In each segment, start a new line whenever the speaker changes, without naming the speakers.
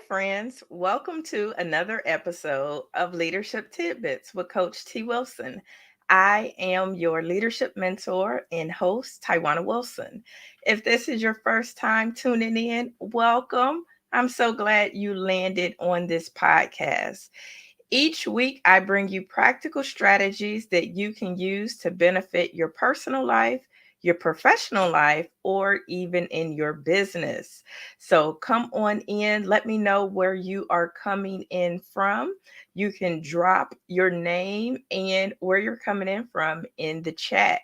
friends. Welcome to another episode of Leadership Tidbits with Coach T. Wilson. I am your leadership mentor and host, Taiwana Wilson. If this is your first time tuning in, welcome. I'm so glad you landed on this podcast. Each week, I bring you practical strategies that you can use to benefit your personal life, your professional life, or even in your business. So come on in. Let me know where you are coming in from. You can drop your name and where you're coming in from in the chat.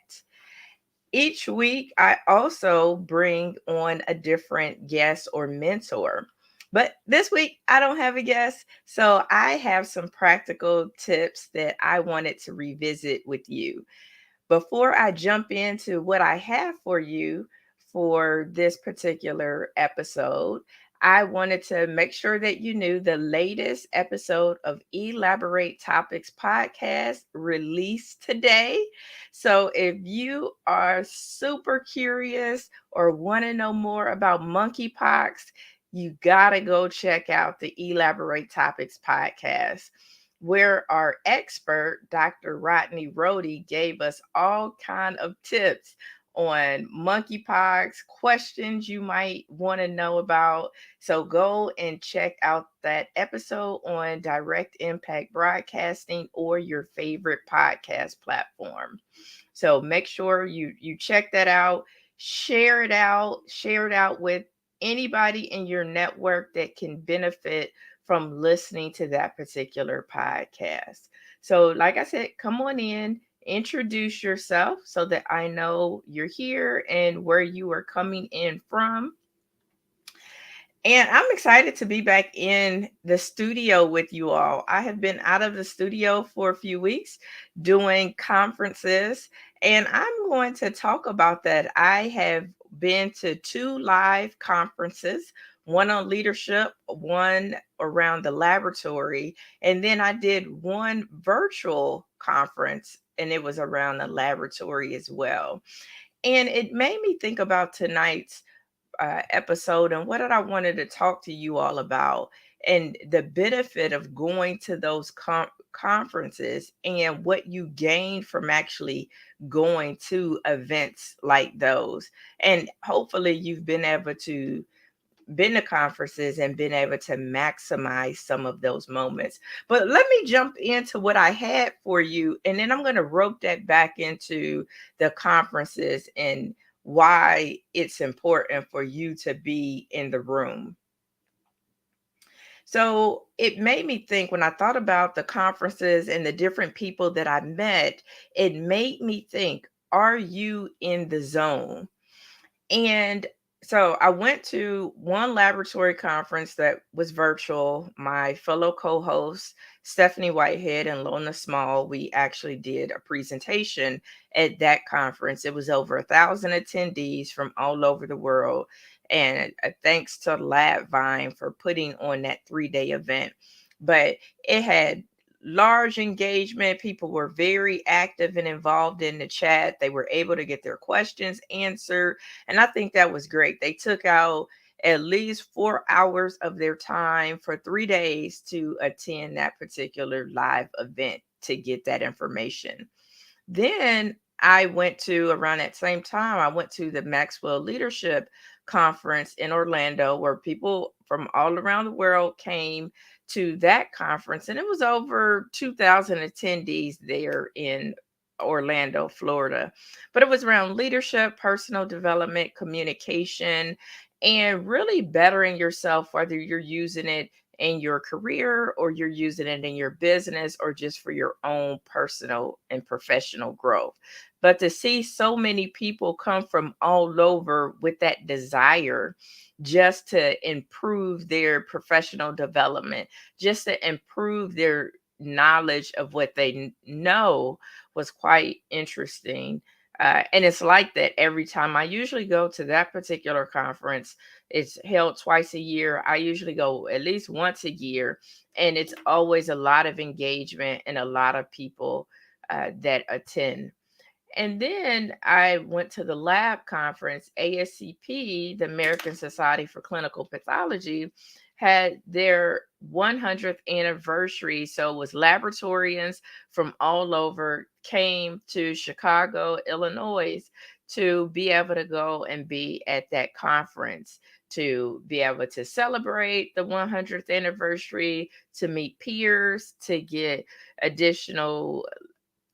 Each week, I also bring on a different guest or mentor. But this week, I don't have a guest. So I have some practical tips that I wanted to revisit with you. Before I jump into what I have for you for this particular episode, I wanted to make sure that you knew the latest episode of Elaborate Topics podcast released today. So if you are super curious or want to know more about monkeypox, you got to go check out the Elaborate Topics podcast where our expert, Dr. Rodney Rohde, gave us all kind of tips on monkeypox, questions you might want to know about. So go and check out that episode on Direct Impact Broadcasting or your favorite podcast platform. So make sure you check that out, share it out with anybody in your network that can benefit from listening to that particular podcast. So like I said, come on in, introduce yourself so that I know you're here and where you are coming in from. And I'm excited to be back in the studio with you all. I have been out of the studio for a few weeks doing conferences, and I'm going to talk about that. I have been to two live conferences, one on leadership, one around the laboratory, and then I did one virtual conference, and it was around the laboratory as well. And it made me think about tonight's episode and what did I wanted to talk to you all about and the benefit of going to those conferences and what you gain from actually going to events like those. And hopefully you've been to conferences and been able to maximize some of those moments. But let me jump into what I had for you, and then I'm going to rope that back into the conferences and why it's important for you to be in the room. So it made me think when I thought about the conferences and the different people that I met, it made me think, are you in the zone? And so I went to one laboratory conference that was virtual. My fellow co-hosts, Stephanie Whitehead and Lona Small, we actually did a presentation at that conference. It was over 1,000 attendees from all over the world. And thanks to LabVine for putting on that 3-day event. But it had large engagement. People were very active and involved in the chat. They were able to get their questions answered. And I think that was great. They took out at least 4 hours of their time for 3 days to attend that particular live event to get that information. Then I went to around that same time, I went to the Maxwell Leadership Conference in Orlando, where people from all around the world came to that conference. And it was over 2,000 attendees there in Orlando, Florida. But it was around leadership, personal development, communication, and really bettering yourself, whether you're using it in your career or you're using it in your business or just for your own personal and professional growth. But to see so many people come from all over with that desire just to improve their professional development, just to improve their knowledge of what they know was quite interesting. And it's like that every time. I usually go to that particular conference. It's held twice a year. I usually go at least once a year, and it's always a lot of engagement and a lot of people that attend. And then I went to the lab conference, ASCP, the American Society for Clinical Pathology. had their 100th anniversary. So it was laboratorians from all over came to Chicago, Illinois to be able to go and be at that conference, to be able to celebrate the 100th anniversary, to meet peers, to get additional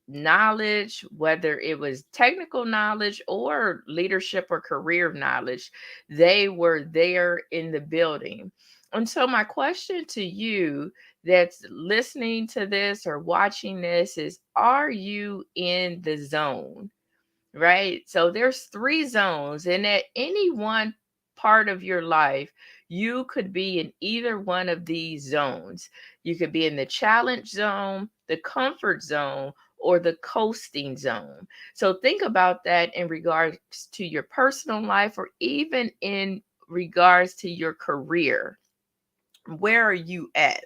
knowledge, whether it was technical knowledge or leadership or career knowledge. They were there in the building. And so, my question to you that's listening to this or watching this is, are you in the zone? Right? So there's three zones, and at any one part of your life, you could be in either one of these zones. You could be in the challenge zone, the comfort zone, or the coasting zone. So think about that in regards to your personal life or even in regards to your career. Where are you at?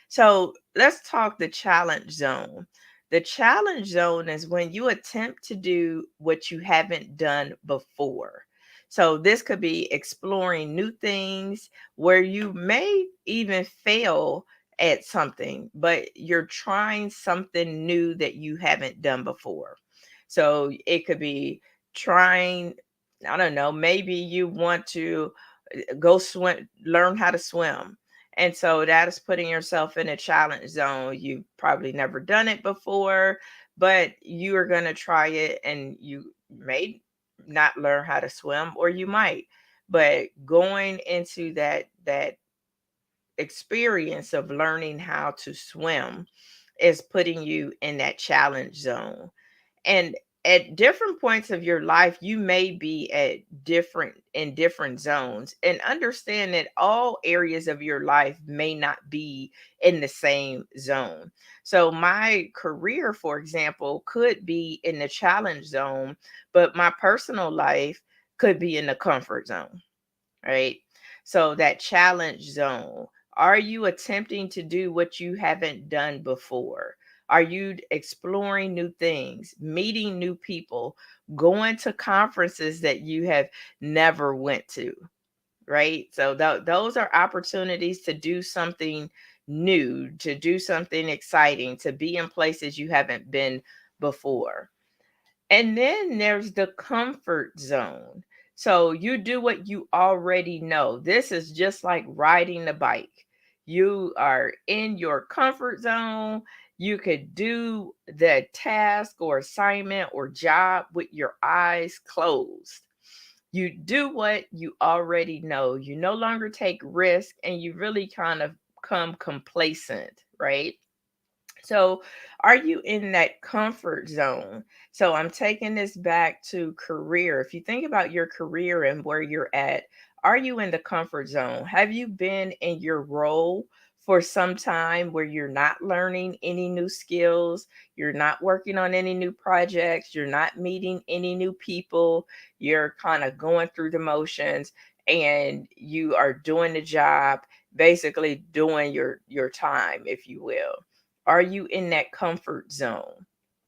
So let's talk the challenge zone. The challenge zone is when you attempt to do what you haven't done before. So this could be exploring new things where you may even fail at something, but you're trying something new that you haven't done before. So it could be trying, I don't know, maybe you want to go swim, learn how to swim. And so that is putting yourself in a challenge zone. You've probably never done it before, but you are going to try it and you may not learn how to swim or you might. But going into that experience of learning how to swim is putting you in that challenge zone. And at different points of your life, you may be at different zones, and understand that all areas of your life may not be in the same zone. So my career, for example, could be in the challenge zone, but my personal life could be in the comfort zone, right? So that challenge zone. Are you attempting to do what you haven't done before? Are you exploring new things, meeting new people, going to conferences that you have never went to, right? So those are opportunities to do something new, to do something exciting, to be in places you haven't been before. And then there's the comfort zone. So you do what you already know. This is just like riding the bike. You are in your comfort zone. You could do the task or assignment or job with your eyes closed. You do what you already know. You no longer take risk and you really kind of come complacent, right? So, are you in that comfort zone? So, I'm taking this back to career. If you think about your career and where you're at, are you in the comfort zone? Have you been in your role for some time where you're not learning any new skills? You're not working on any new projects? You're not meeting any new people? You're kind of going through the motions and you are doing the job, basically doing your time, if you will. Are you in that comfort zone?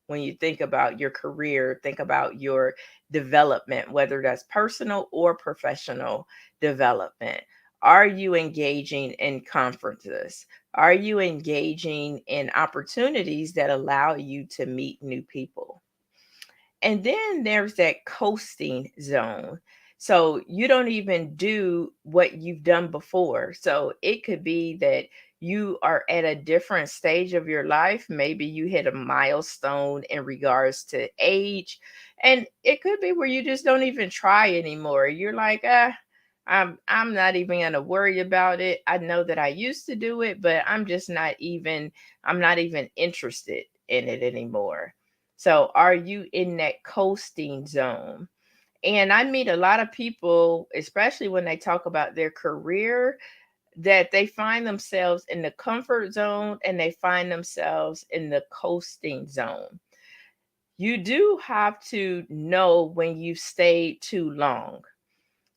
When you think about your career, think about your development, whether that's personal or professional development. Are you engaging in conferences? Are you engaging in opportunities that allow you to meet new people? And then there's that coasting zone. So you don't even do what you've done before. So it could be that you are at a different stage of your life. Maybe you hit a milestone in regards to age. And it could be where you just don't even try anymore. You're like, I'm not even gonna worry about it. I know that I used to do it, but I'm not even interested in it anymore. So, are you in that coasting zone? And I meet a lot of people, especially when they talk about their career, that they find themselves in the comfort zone and they find themselves in the coasting zone. You do have to know when you've stayed too long.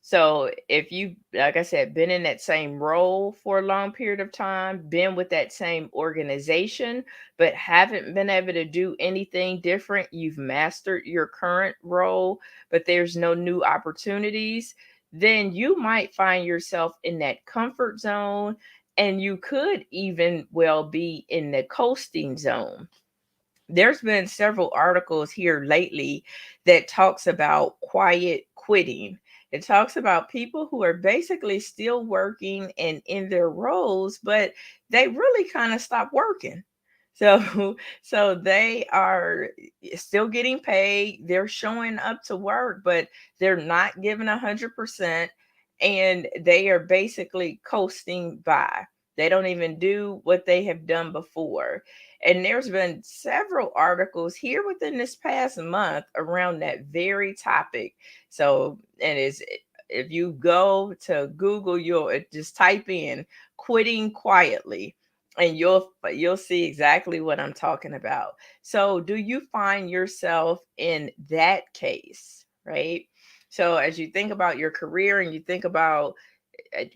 So if you, like I said, been in that same role for a long period of time, been with that same organization, but haven't been able to do anything different, you've mastered your current role, but there's no new opportunities, then you might find yourself in that comfort zone, and you could even well be in the coasting zone. There's been several articles here lately that talks about quiet quitting. It talks about people who are basically still working and in their roles, but they really kind of stop working. So so they are still getting paid, they're showing up to work, but they're not giving 100%, and they are basically coasting by. They don't even do what they have done before. And there's been several articles here within this past month around that very topic. So, and is if you go to Google, you'll just type in quitting quietly, and you'll see exactly what I'm talking about. So, do you find yourself in that case, right? So, as you think about your career and you think about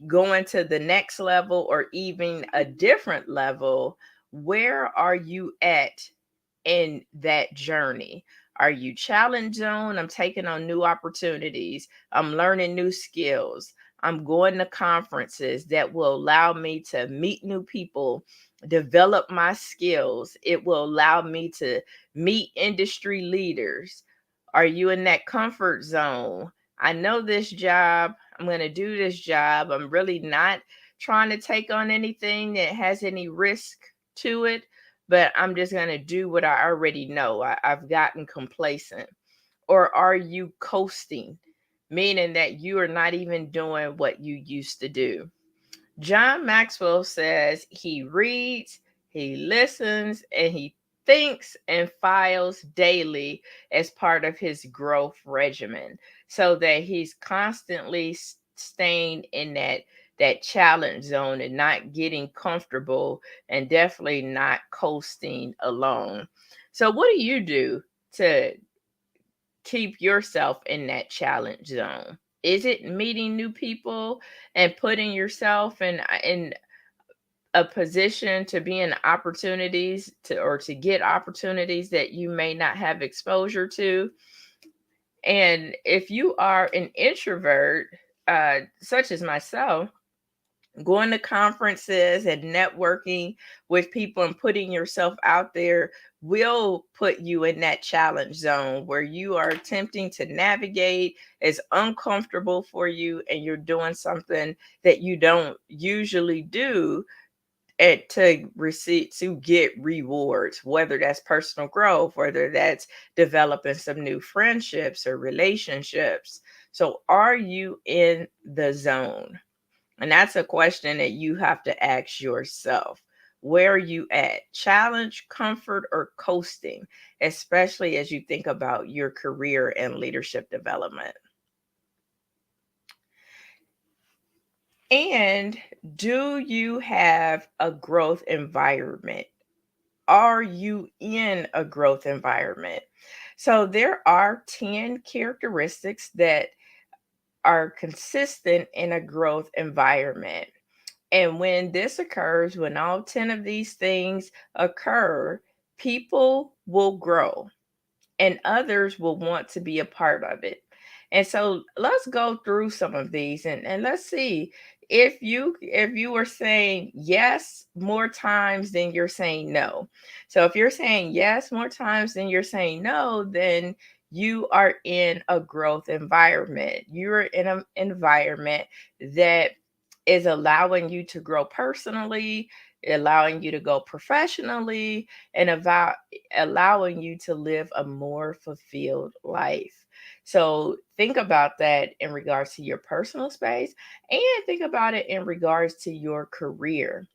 going to the next level or even a different level, where are you at in that journey? Are you challenge zone? I'm taking on new opportunities. I'm learning new skills. I'm going to conferences that will allow me to meet new people, develop my skills. It will allow me to meet industry leaders. Are you in that comfort zone? I know this job. I'm going to do this job. I'm really not trying to take on anything that has any risk to it, but I'm just going to do what I already know. I've gotten complacent. Or are you coasting, meaning that you are not even doing what you used to do? John Maxwell says he reads, he listens, and he thinks and files daily as part of his growth regimen, so that he's constantly staying in that challenge zone and not getting comfortable, and definitely not coasting alone. So what do you do to keep yourself in that challenge zone? Is it meeting new people and putting yourself in a position to be in opportunities to, or to get opportunities that you may not have exposure to? And if you are an introvert, such as myself, going to conferences and networking with people and putting yourself out there will put you in that challenge zone where you are attempting to navigate. It's uncomfortable for you, and you're doing something that you don't usually do to receive, to get rewards, whether that's personal growth, whether that's developing some new friendships or relationships. So are you in the zone? And that's a question that you have to ask yourself. Where are you at? Challenge, comfort, or coasting, especially as you think about your career and leadership development. And do you have a growth environment? Are you in a growth environment? So there are 10 characteristics that are consistent in a growth environment. And when this occurs, when all 10 of these things occur, people will grow and others will want to be a part of it. And so let's go through some of these, and let's see if you were saying yes more times than you're saying no. So if you're saying yes more times than you're saying no, then you are in a growth environment. You're in an environment that is allowing you to grow personally, allowing you to go professionally, and about allowing you to live a more fulfilled life. So think about that in regards to your personal space, and think about it in regards to your career.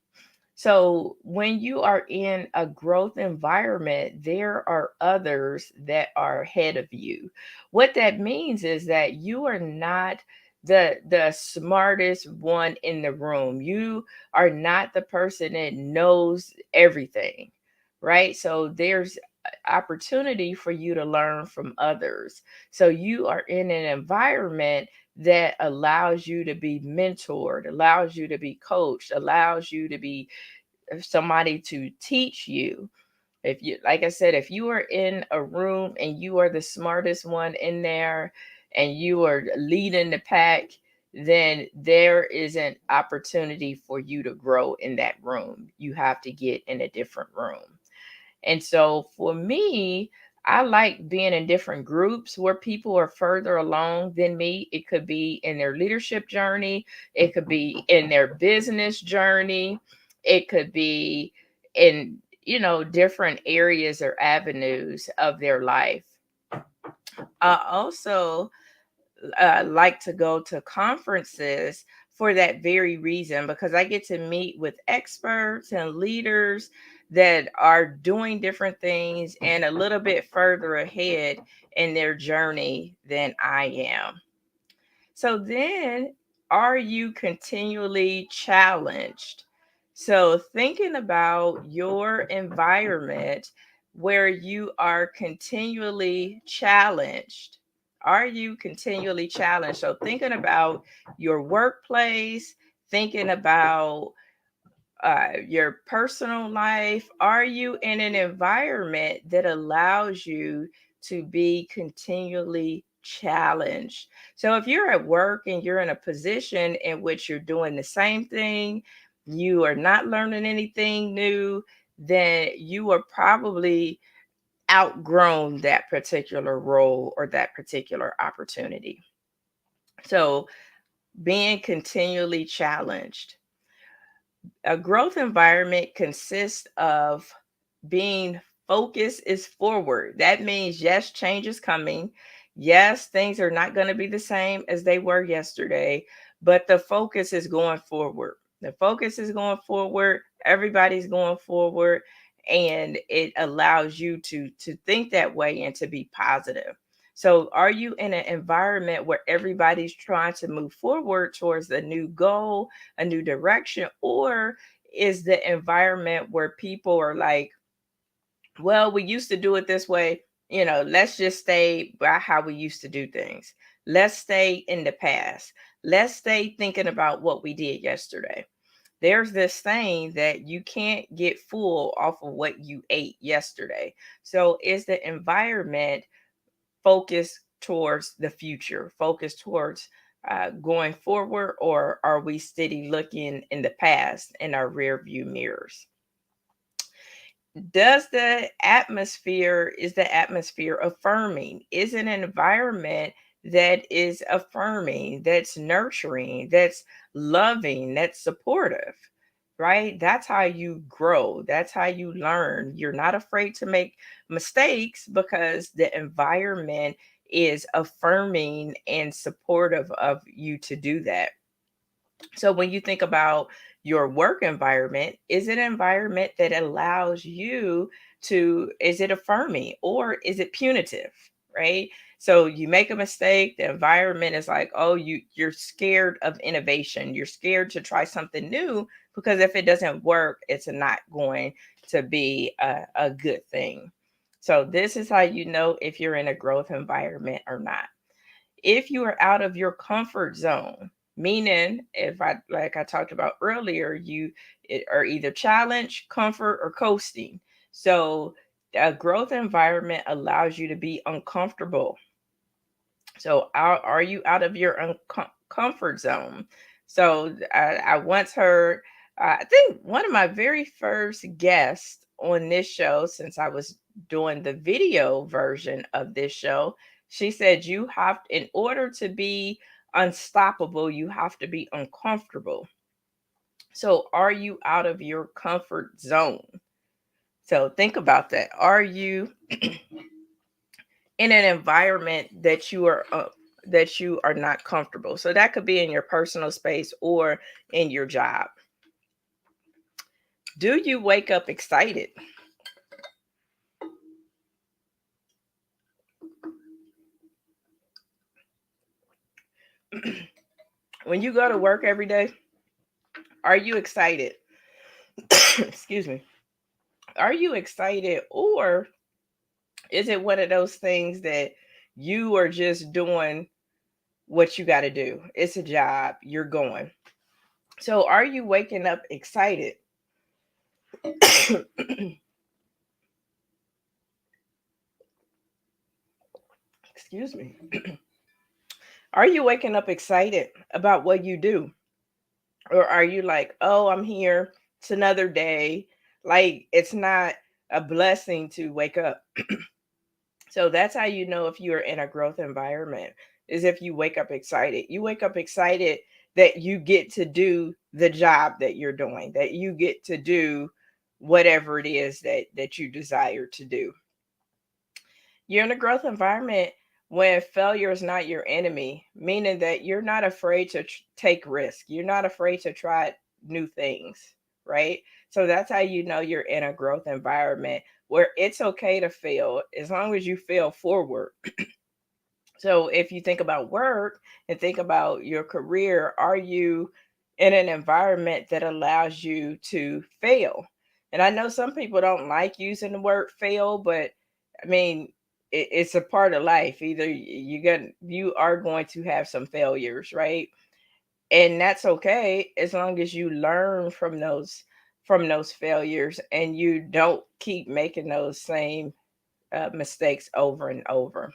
So when you are in a growth environment, there are others that are ahead of you. What that means is that you are not the smartest one in the room. You are not the person that knows everything, right? So there's opportunity for you to learn from others. So you are in an environment that allows you to be mentored, allows you to be coached, allows you to be somebody to teach you. If you, like I said, if you are in a room and you are the smartest one in there and you are leading the pack, then there is an opportunity for you to grow in that room. You have to get in a different room. And so for me, I like being in different groups where people are further along than me. It could be in their leadership journey, it could be in their business journey, it could be in, different areas or avenues of their life. I also like to go to conferences for that very reason, because I get to meet with experts and leaders that are doing different things and a little bit further ahead in their journey than I am. So then, are you continually challenged? So, thinking about your environment where you are continually challenged. Are you continually challenged? So, thinking about your workplace, thinking about your personal life? Are you in an environment that allows you to be continually challenged? So, if you're at work and you're in a position in which you're doing the same thing, you are not learning anything new, then you are probably outgrown that particular role or that particular opportunity. So, being continually challenged. A growth environment consists of being focused is forward. That means, yes, change is coming. Yes, things are not going to be the same as they were yesterday, but the focus is going forward. The focus is going forward. Everybody's going forward, and it allows you to think that way and to be positive. So, are you in an environment where everybody's trying to move forward towards a new goal, a new direction, or is the environment where people are like, well, we used to do it this way, let's just stay by how we used to do things. Let's stay in the past. Let's stay thinking about what we did yesterday. There's this saying that you can't get full off of what you ate yesterday. So, is the environment focused towards the future, focused towards going forward, or are we steady looking in the past in our rear view mirrors? Is the atmosphere affirming? Is it an environment that is affirming, that's nurturing, that's loving, that's supportive? Right? That's how you grow. That's how you learn. You're not afraid to make mistakes because the environment is affirming and supportive of you to do that. So when you think about your work environment, is it an environment that allows you is it affirming or is it punitive? Right. So you make a mistake, the environment is like, oh, you're scared of innovation. You're scared to try something new because if it doesn't work, it's not going to be a good thing. So this is how you know if you're in a growth environment or not. If you are out of your comfort zone, meaning if I like I talked about earlier, are either challenge, comfort, or coasting. So a growth environment allows you to be uncomfortable. So are you out of your comfort zone? So I once heard, I think one of my very first guests on this show, since I was doing the video version of this show, she said in order to be unstoppable, you have to be uncomfortable. So are you out of your comfort zone? So think about that. Are you in an environment that you are not comfortable? So that could be in your personal space or in your job. Do you wake up excited? When you go to work every day, are you excited? Excuse me. Are you excited, or is it one of those things that you are just doing what you got to do? It's a job, you're going. So are you waking up excited? Excuse me. Are you waking up excited about what you do? Or are you like, oh, I'm here, it's another day? Like, it's not a blessing to wake up. So that's how you know if you're in a growth environment, is if you wake up excited. You wake up excited that you get to do the job that you're doing, that you get to do whatever it is that you desire to do. You're in a growth environment when failure is not your enemy, meaning that you're not afraid to take risk. You're not afraid to try new things, right? So that's how you know you're in a growth environment where it's okay to fail as long as you fail forward. So if you think about work and think about your career, are you in an environment that allows you to fail? And I know some people don't like using the word fail, but I mean, it's a part of life. Either you are going to have some failures, right? And that's okay as long as you learn from those failures and you don't keep making those same mistakes over and over.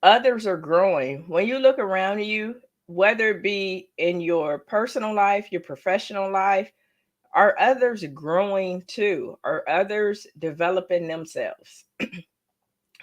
Others are growing. When you look around you, whether it be in your personal life, your professional life, are others growing too? Are others developing themselves?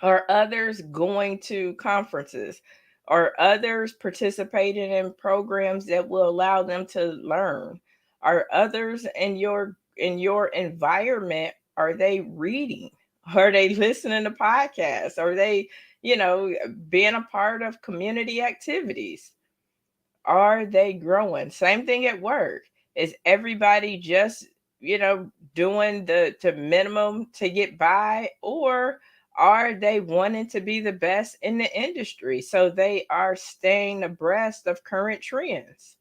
Are others going to conferences? Are others participating in programs that will allow them to learn? Are others in your environment, are they reading? Are they listening to podcasts? Are they, being a part of community activities? Are they growing? Same thing at work. Is everybody just, doing the minimum to get by, or are they wanting to be the best in the industry? So they are staying abreast of current trends.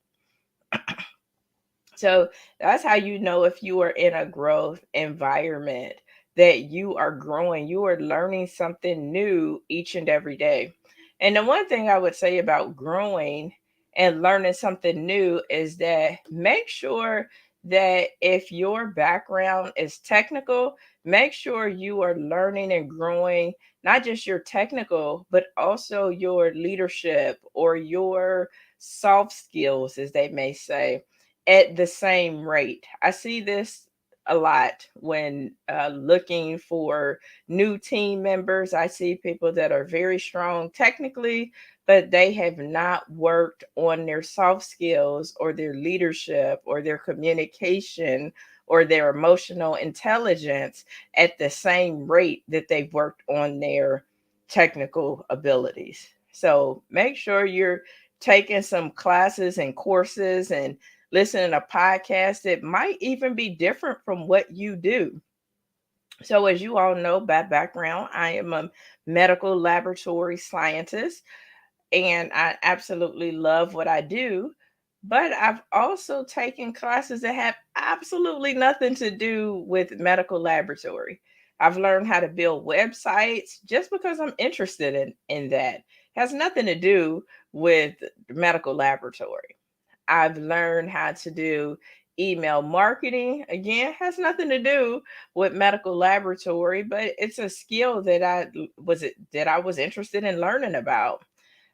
So that's how you know if you are in a growth environment, that you are growing, you are learning something new each and every day. And the one thing I would say about growing and learning something new is that make sure that if your background is technical, make sure you are learning and growing not just your technical, but also your leadership or your soft skills, as they may say, at the same rate. I see this a lot when looking for new team members. I see people that are very strong technically, but they have not worked on their soft skills or their leadership or their communication or their emotional intelligence at the same rate that they've worked on their technical abilities. So make sure you're taking some classes and courses and listening to podcasts that might even be different from what you do. So, as you all know by background, I am a medical laboratory scientist and I absolutely love what I do. But I've also taken classes that have absolutely nothing to do with medical laboratory. I've learned how to build websites just because I'm interested in that. Has nothing to do with medical laboratory. I've learned how to do email marketing. Again, has nothing to do with medical laboratory, but it's a skill that I was interested in learning about.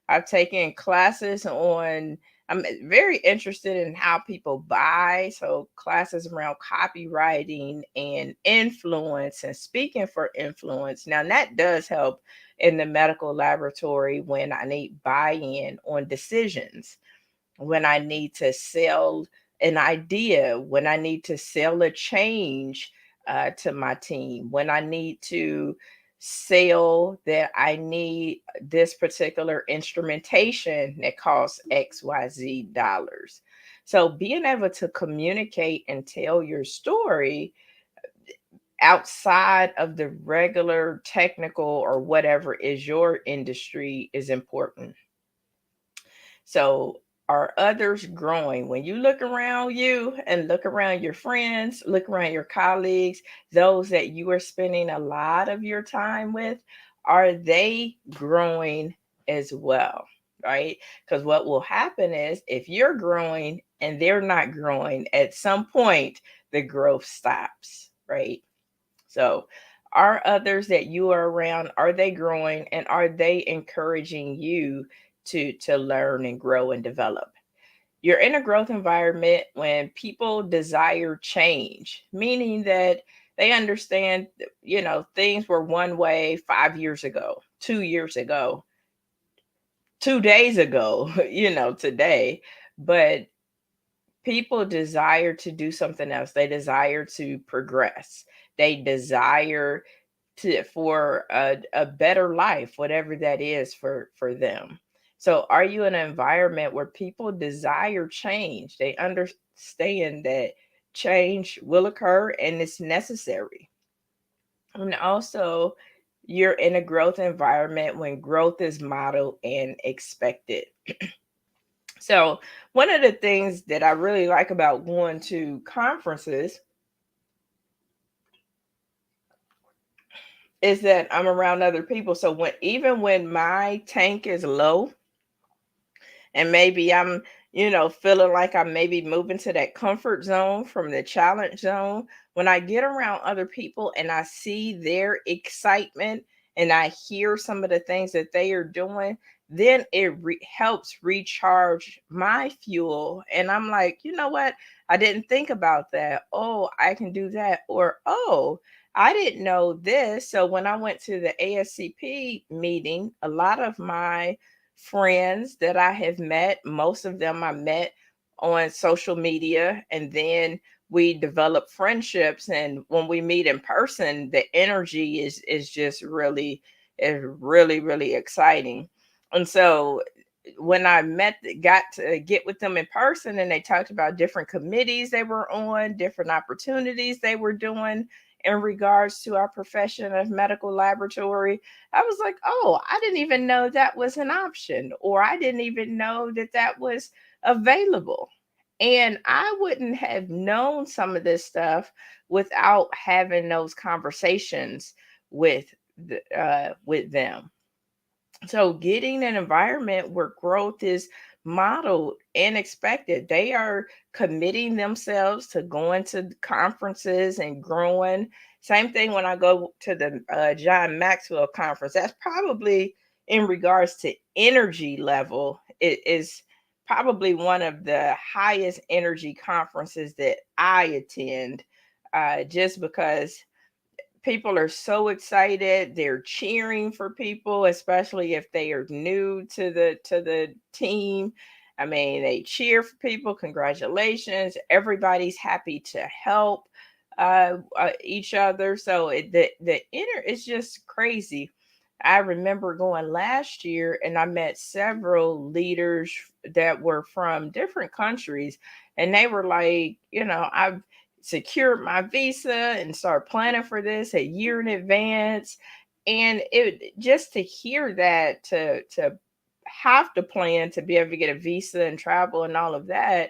I've taken classes on, I'm very interested in how people buy. So, classes around copywriting and influence and speaking for influence. Now, that does help in the medical laboratory when I need buy in on decisions, when I need to sell an idea, when I need to sell a change to my team, when I need to sell that I need this particular instrumentation that costs XYZ dollars. So being able to communicate and tell your story outside of the regular technical or whatever is your industry is important. So, are others growing? When you look around you and look around your friends, look around your colleagues, those that you are spending a lot of your time with, are they growing as well? Right? Because what will happen is if you're growing and they're not growing, at some point the growth stops, right? So, Are others that you are around, are they growing, and are they encouraging you to learn and grow and develop? You're in a growth environment when people desire change, meaning that they understand, things were one way 5 years ago, 2 years ago, 2 days ago, today. But people desire to do something else. They desire to progress. They desire for a better life, whatever that is for them. So are you in an environment where people desire change? They understand that change will occur and it's necessary. And also, you're in a growth environment when growth is modeled and expected. So one of the things that I really like about going to conferences is that I'm around other people. So even when my tank is low, and maybe I'm, feeling like I'm maybe moving to that comfort zone from the challenge zone, when I get around other people and I see their excitement and I hear some of the things that they are doing, then it helps recharge my fuel. And I'm like, you know what? I didn't think about that. Oh, I can do that. Or, oh, I didn't know this. So when I went to the ASCP meeting, a lot of my friends that I have met, most of them I met on social media, and then we develop friendships. And when we meet in person, the energy is just really exciting. And so when I got to get with them in person, and they talked about different committees they were on, different opportunities they were doing in regards to our profession of medical laboratory, I was like, oh, I didn't even know that was an option, or I didn't even know that that was available. And I wouldn't have known some of this stuff without having those conversations with with them. So getting an environment where growth is modeled and expected. They are committing themselves to going to conferences and growing. Same thing when I go to the John Maxwell conference. That's probably, in regards to energy level, it is probably one of the highest energy conferences that I attend, just because people are so excited. They're cheering for people, especially if they are new to the team. I mean, they cheer for people. Congratulations. Everybody's happy to help each other. So the inner is just crazy. I remember going last year and I met several leaders that were from different countries, and they were like, I've secured my visa and start planning for this a year in advance. And it just to hear that, to have to plan to be able to get a visa and travel and all of that,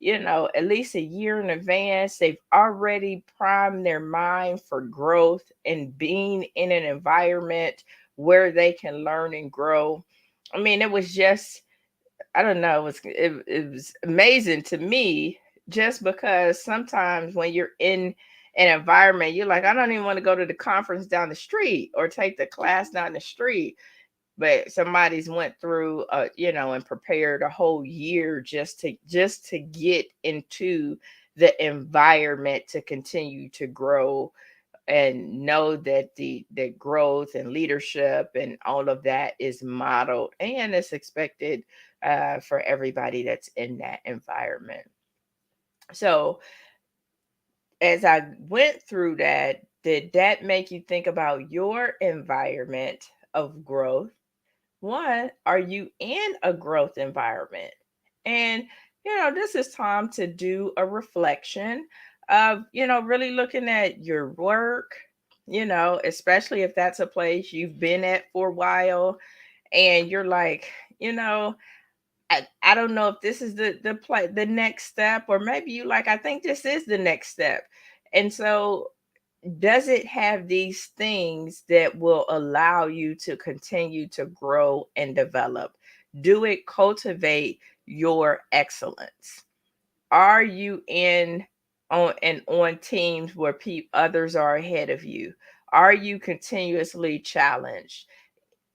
at least a year in advance, they've already primed their mind for growth and being in an environment where they can learn and grow. I mean, it was just, I don't know, it was amazing to me, just because sometimes when you're in an environment, you're like, I don't even want to go to the conference down the street or take the class down the street. But somebody's went through and prepared a whole year just to get into the environment to continue to grow, and know that the growth and leadership and all of that is modeled and it's expected for everybody that's in that environment. So as I went through that, did that make you think about your environment of growth? One, are you in a growth environment? And, this is time to do a reflection of, really looking at your work, especially if that's a place you've been at for a while and you're like, you know, I don't know if this is the next step, or maybe you like, I think this is the next step. And so does it have these things that will allow you to continue to grow and develop? Do it cultivate your excellence? Are you in on teams where others are ahead of you? Are you continuously challenged?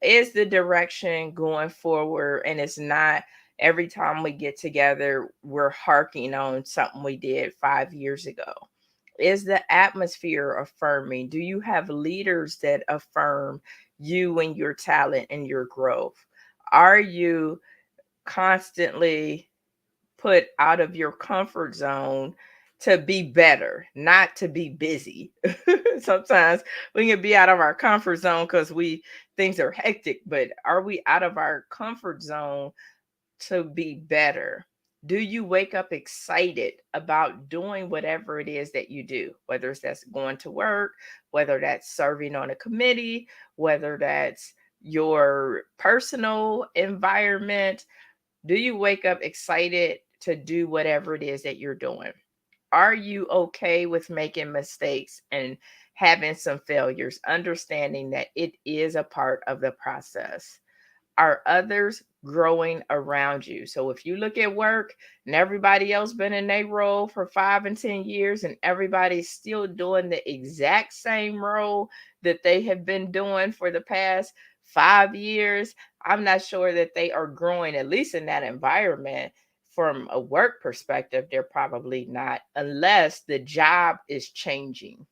Is the direction going forward, and it's not every time we get together we're harking on something we did 5 years ago? Is the atmosphere affirming? Do you have leaders that affirm you and your talent and your growth? Are you constantly put out of your comfort zone to be better, not to be busy? Sometimes we can be out of our comfort zone because we things are hectic, but are we out of our comfort zone to be better? Do you wake up excited about doing whatever it is that you do? Whether it's that's going to work, whether that's serving on a committee, whether that's your personal environment. Do you wake up excited to do whatever it is that you're doing? Are you okay with making mistakes and having some failures, understanding that it is a part of the process? Are others growing around you? So if you look at work and everybody else been in their role for 5 and 10 years and everybody's still doing the exact same role that they have been doing for the past 5 years, I'm not sure that they are growing, at least in that environment. From a work perspective, they're probably not, unless the job is changing,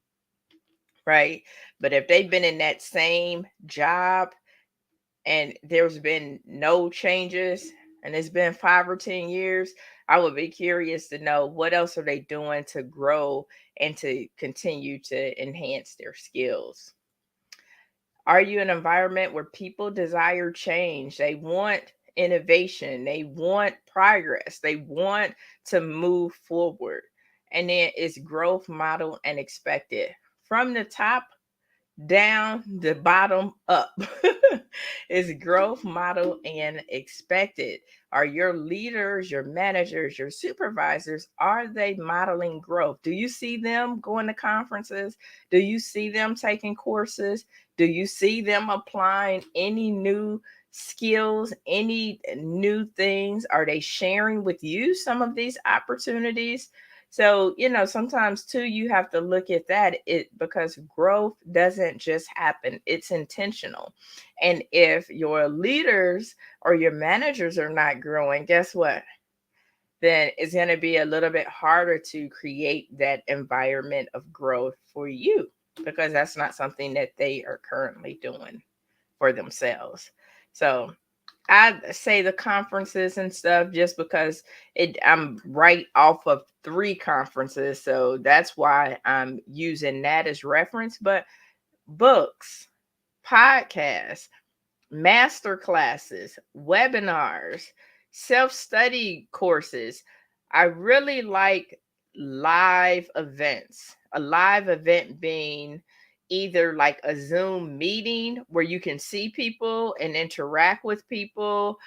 right? But if they've been in that same job and there's been no changes and it's been 5 or 10 years, I would be curious to know what else are they doing to grow and to continue to enhance their skills. Are you an environment where people desire change? They want innovation, they want progress, they want to move forward. And then it's growth model and expected from the top down, the bottom up. Is growth model and expected? Are your leaders, your managers, your supervisors, are they modeling growth? Do you see them going to conferences? Do you see them taking courses? Do you see them applying any new skills, any new things? Are they sharing with you some of these opportunities? So, sometimes too, you have to look at that because growth doesn't just happen, it's intentional. And if your leaders or your managers are not growing, guess what? Then it's going to be a little bit harder to create that environment of growth for you because that's not something that they are currently doing for themselves. So, I say the conferences and stuff just because I'm right off of 3 conferences, so that's why I'm using that as reference. But books, podcasts, master classes, webinars, self study courses. I really like live events. A live event being either like a Zoom meeting where you can see people and interact with people,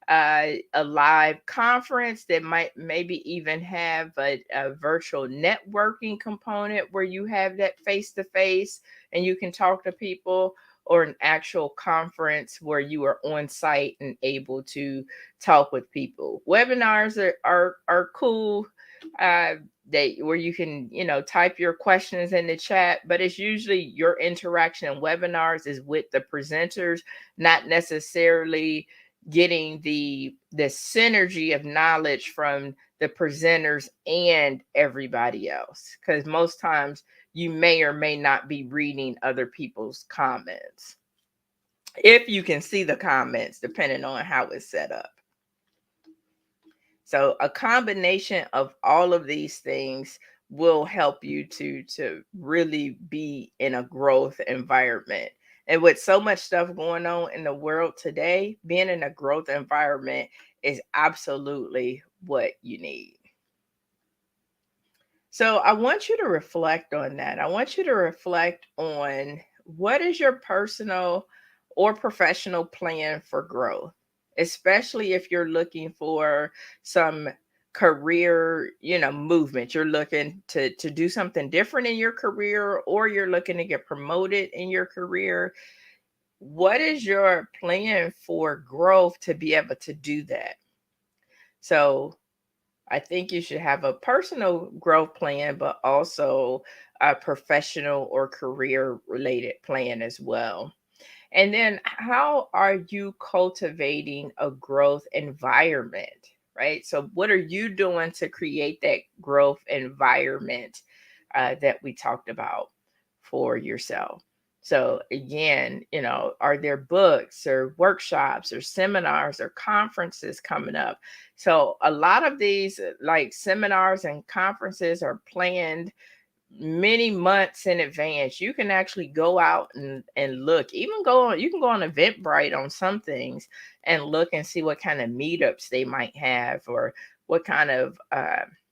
a live conference that might maybe even have a virtual networking component where you have that face to face and you can talk to people, or an actual conference where you are on site and able to talk with people. Webinars are cool. Uh, they where you can type your questions in the chat, but it's usually your interaction in webinars is with the presenters, not necessarily getting the synergy of knowledge from the presenters and everybody else, because most times you may or may not be reading other people's comments, if you can see the comments, depending on how it's set up. So a combination of all of these things will help you to really be in a growth environment. And with so much stuff going on in the world today, being in a growth environment is absolutely what you need. So I want you to reflect on that. I want you to reflect on what is your personal or professional plan for growth, especially if you're looking for some career, movement. You're looking to do something different in your career, or you're looking to get promoted in your career. What is your plan for growth to be able to do that? So I think you should have a personal growth plan, but also a professional or career related plan as well. And then how are you cultivating a growth environment, right? So, what are you doing to create that growth environment that we talked about for yourself? So, again, are there books or workshops or seminars or conferences coming up? So, a lot of these, like seminars and conferences, are planned many months in advance. You can actually go out and look. Even go on, you can go on Eventbrite on some things and look and see what kind of meetups they might have, or what kind of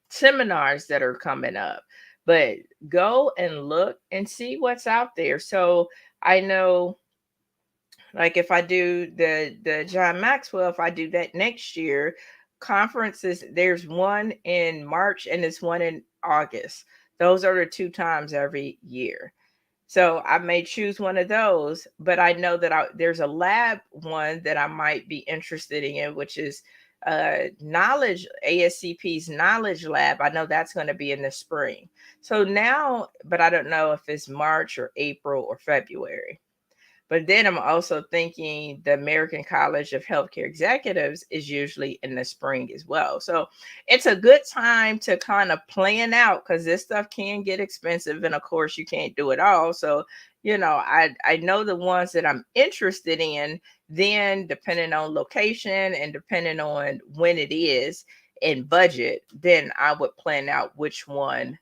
seminars that are coming up. But go and look and see what's out there. So I know, like if I do the John Maxwell, if I do that next year, conferences, there's one in March and there's one in August. Those are the two times every year. So I may choose one of those, but I know that there's a lab one that I might be interested in, which is knowledge, ASCP's knowledge lab. I know that's going to be in the spring. So now, but I don't know if it's March or April or February. But then I'm also thinking the American College of Healthcare Executives is usually in the spring as well. So it's a good time to kind of plan out, because this stuff can get expensive. And of course, you can't do it all. So, I know the ones that I'm interested in, then depending on location and depending on when it is and budget, then I would plan out which one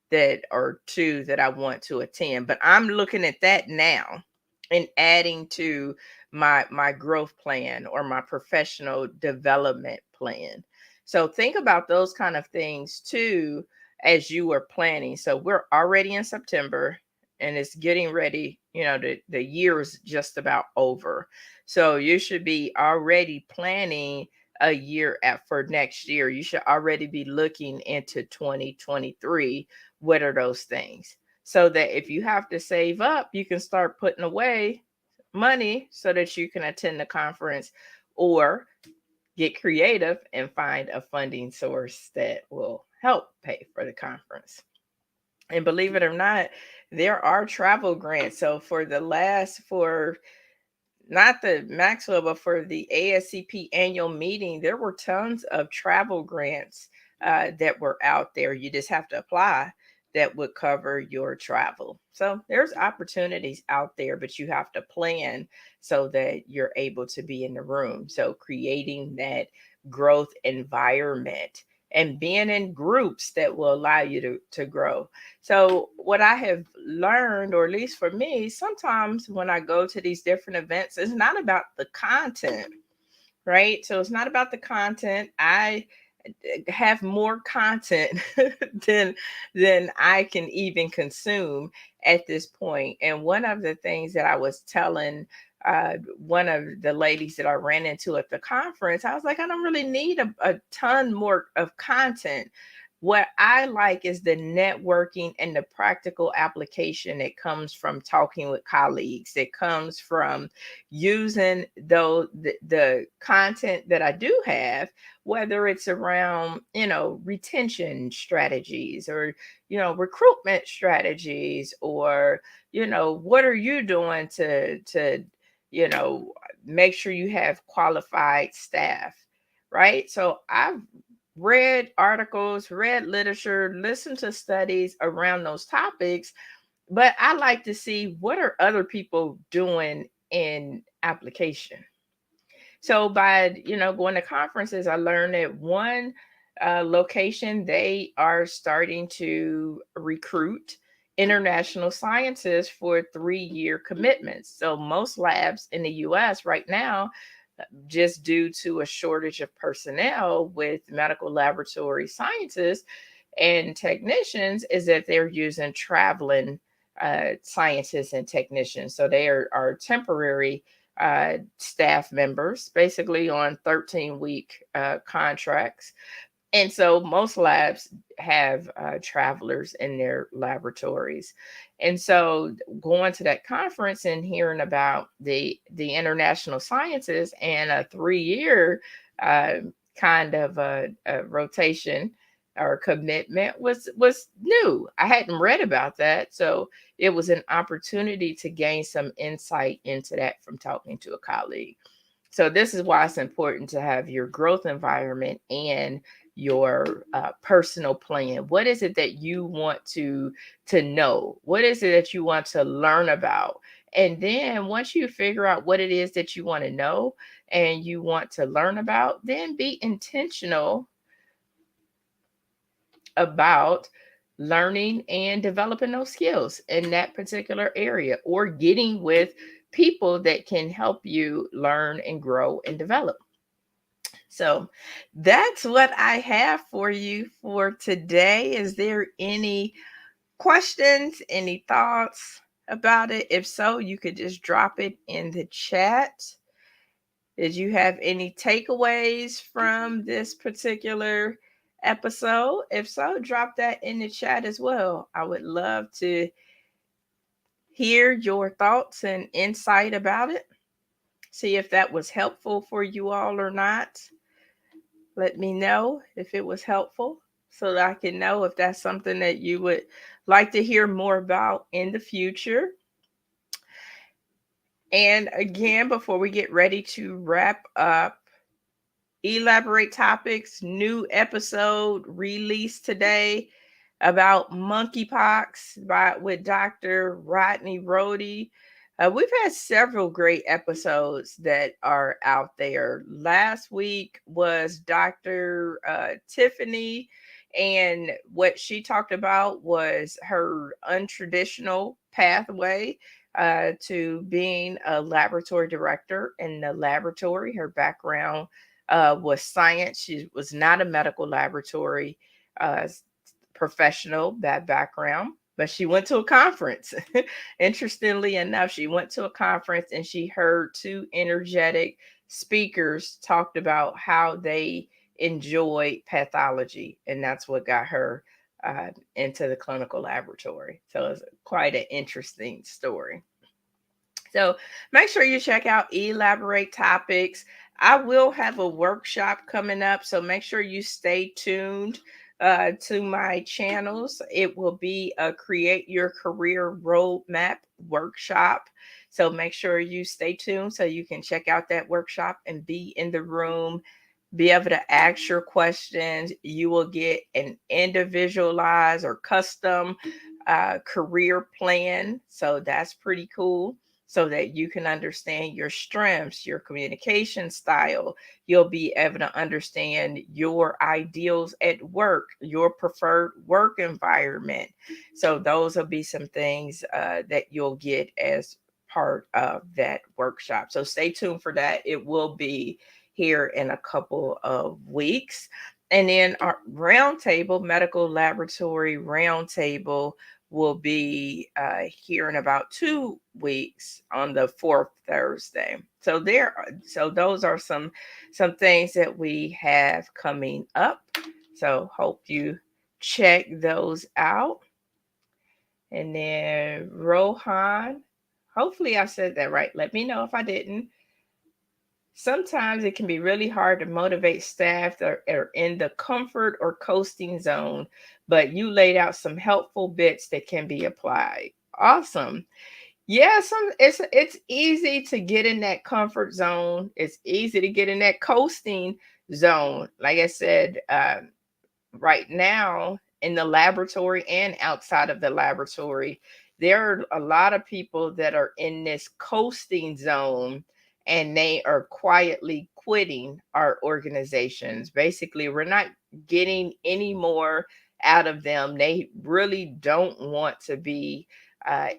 that or two that I want to attend. But I'm looking at that now and adding to my growth plan or my professional development plan. So think about those kind of things too as you are planning. So we're already in September and it's getting ready, the year is just about over. So you should be already planning a year for next year. You should already be looking into 2023. What are those things? So that if you have to save up, you can start putting away money so that you can attend the conference, or get creative and find a funding source that will help pay for the conference. And believe it or not, there are travel grants. So for not the Maxwell, but for the ASCP annual meeting, there were tons of travel grants that were out there. You just have to apply, that would cover your travel. So there's opportunities out there, but you have to plan so that you're able to be in the room. So creating that growth environment and being in groups that will allow you to grow. So, what I have learned, or at least for me, sometimes when I go to these different events, it's not about the content, right? So, it's not about the content. I have more content than I can even consume at this point. And one of the things that I was telling one of the ladies that I ran into at the conference, I was like, I don't really need a ton more of content. What I like is the networking and the practical application that comes from talking with colleagues, that comes from using the content that I do have, whether it's around, retention strategies, or, recruitment strategies, or, what are you doing to, you know, make sure you have qualified staff, right? So I've read articles, read literature, listened to studies around those topics, but I like to see what are other people doing in application. So by, going to conferences, I learned that one location, they are starting to recruit international scientists for 3-year commitments. So most labs in the US right now, just due to a shortage of personnel with medical laboratory scientists and technicians, is that they're using traveling scientists and technicians. So they are temporary staff members, basically on 13-week contracts. And so most labs have travelers in their laboratories. And so going to that conference and hearing about the international sciences and a 3-year kind of a rotation or commitment was new. I hadn't read about that, so it was an opportunity to gain some insight into that from talking to a colleague. So this is why it's important to have your growth environment and your personal plan. What is it that you want to know? What is it that you want to learn about? And then once you figure out what it is that you want to know and you want to learn about, then be intentional about learning and developing those skills in that particular area, or getting with people that can help you learn and grow and develop. So that's what I have for you for today. Is there any questions, any thoughts about it? If so, you could just drop it in the chat. Did you have any takeaways from this particular episode? If so, drop that in the chat as well. I would love to hear your thoughts and insight about it. See if that was helpful for you all or not. Let me know if it was helpful so that I can know if that's something that you would like to hear more about in the future. And again, before we get ready to wrap up, Elaborate Topics, new episode released today about monkeypox with Dr. Rodney Rohde. We've had several great episodes that are out there. Last week was Dr. Tiffany, and what she talked about was her untraditional pathway to being a laboratory director in the laboratory. Her background was science. She was not a medical laboratory uh, professional, that background, but she went to a conference. Interestingly enough, she went to a conference and she heard two energetic speakers talked about how they enjoy pathology, and that's what got her into the clinical laboratory. So it's quite an interesting story. So make sure you check out Elaborate Topics. I will have a workshop coming up, so make sure you stay tuned to my channels. It will be a Create Your Career Roadmap workshop. So make sure you stay tuned so you can check out that workshop and be in the room, be able to ask your questions. You will get an individualized or custom career plan. So that's pretty cool, so that you can understand your strengths, your communication style. You'll be able to understand your ideals at work, your preferred work environment. So those will be some things that you'll get as part of that workshop. So stay tuned for that. It will be here in a couple of weeks. And then our roundtable, medical laboratory roundtable, will be here in about 2 weeks on the fourth Thursday. So those are some things that we have coming up. So hope you check those out. And then Rohan, hopefully I said that right. Let me know if I didn't. Sometimes it can be really hard to motivate staff that are in the comfort or coasting zone, but you laid out some helpful bits that can be applied. Awesome. Yeah, it's easy to get in that comfort zone. It's easy to get in that coasting zone. Like I said, right now in the laboratory and outside of the laboratory, there are a lot of people that are in this coasting zone, and they are quietly quitting our organizations. Basically, we're not getting any more out of them. They really don't want to be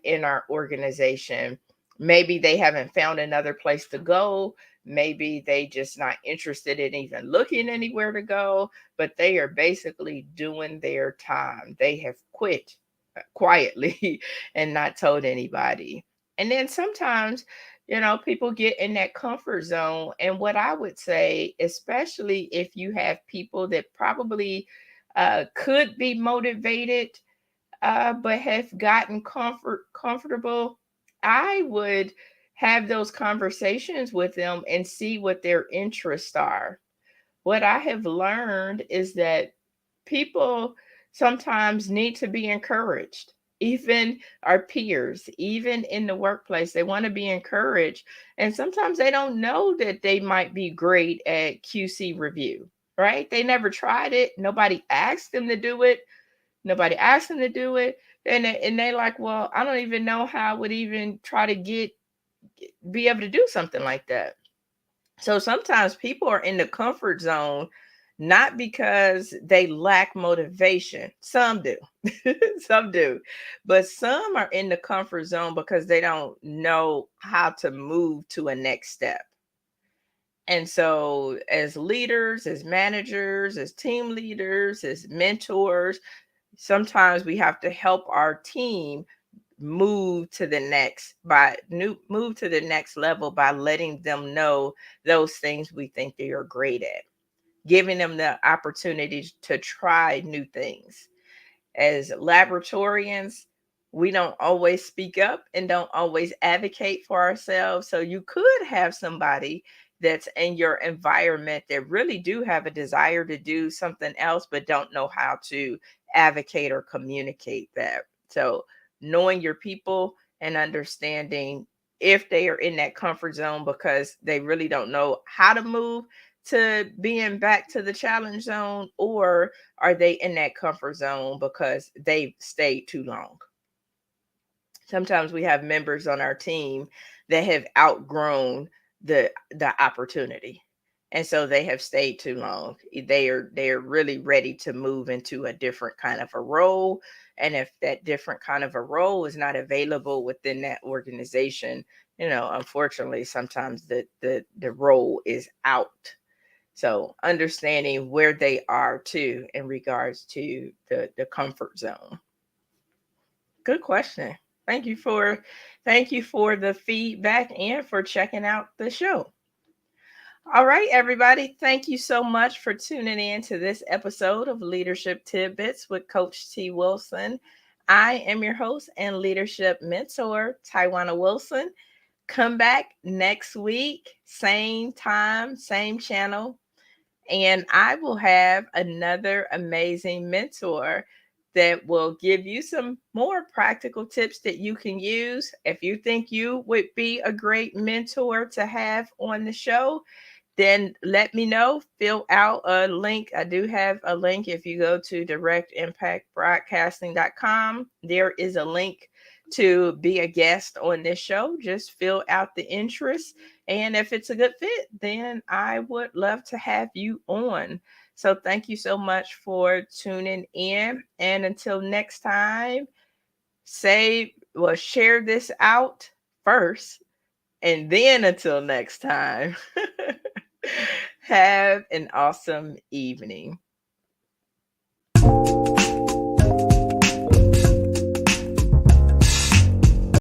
in our organization. Maybe they haven't found another place to go. Maybe they just not interested in even looking anywhere to go, but they are basically doing their time. They have quit quietly and not told anybody. And then sometimes, people get in that comfort zone. And what I would say, especially if you have people that probably could be motivated, but have gotten comfortable, I would have those conversations with them and see what their interests are. what I have learned is that people sometimes need to be encouraged. Even our peers, even in the workplace, they want to be encouraged. And sometimes they don't know that they might be great at QC review, right? They never tried it. Nobody asked them to do it. Nobody asked them to do it. And they like, well, I don't even know how I would even try to be able to do something like that. So sometimes people are in the comfort zone not because they lack motivation. Some do. Some do. But some are in the comfort zone because they don't know how to move to a next step. And so, as leaders, as managers, as team leaders, as mentors, sometimes we have to help our team move to the next level by letting them know those things we think they are great at, giving them the opportunity to try new things. As laboratorians, we don't always speak up and don't always advocate for ourselves. So you could have somebody that's in your environment that really do have a desire to do something else, but don't know how to advocate or communicate that. So knowing your people and understanding if they are in that comfort zone because they really don't know how to move to being back to the challenge zone, or are they in that comfort zone because they've stayed too long? Sometimes we have members on our team that have outgrown the opportunity. And so they have stayed too long. They are really ready to move into a different kind of a role. And if that different kind of a role is not available within that organization, unfortunately, sometimes the role is out. So understanding where they are too in regards to the comfort zone. Good question. Thank you for the feedback and for checking out the show. All right, everybody. Thank you so much for tuning in to this episode of Leadership Tidbits with Coach T. Wilson. I am your host and leadership mentor, Taiwana Wilson. Come back next week, same time, same channel, and I will have another amazing mentor that will give you some more practical tips that you can use. If you think you would be a great mentor to have on the show, then let me know. Fill out a link. I do have a link. If you go to directimpactbroadcasting.com, there is a link to be a guest on this show. Just fill out the interest. And if it's a good fit, then I would love to have you on. So thank you so much for tuning in. And until next time, share this out first. And then until next time, have an awesome evening.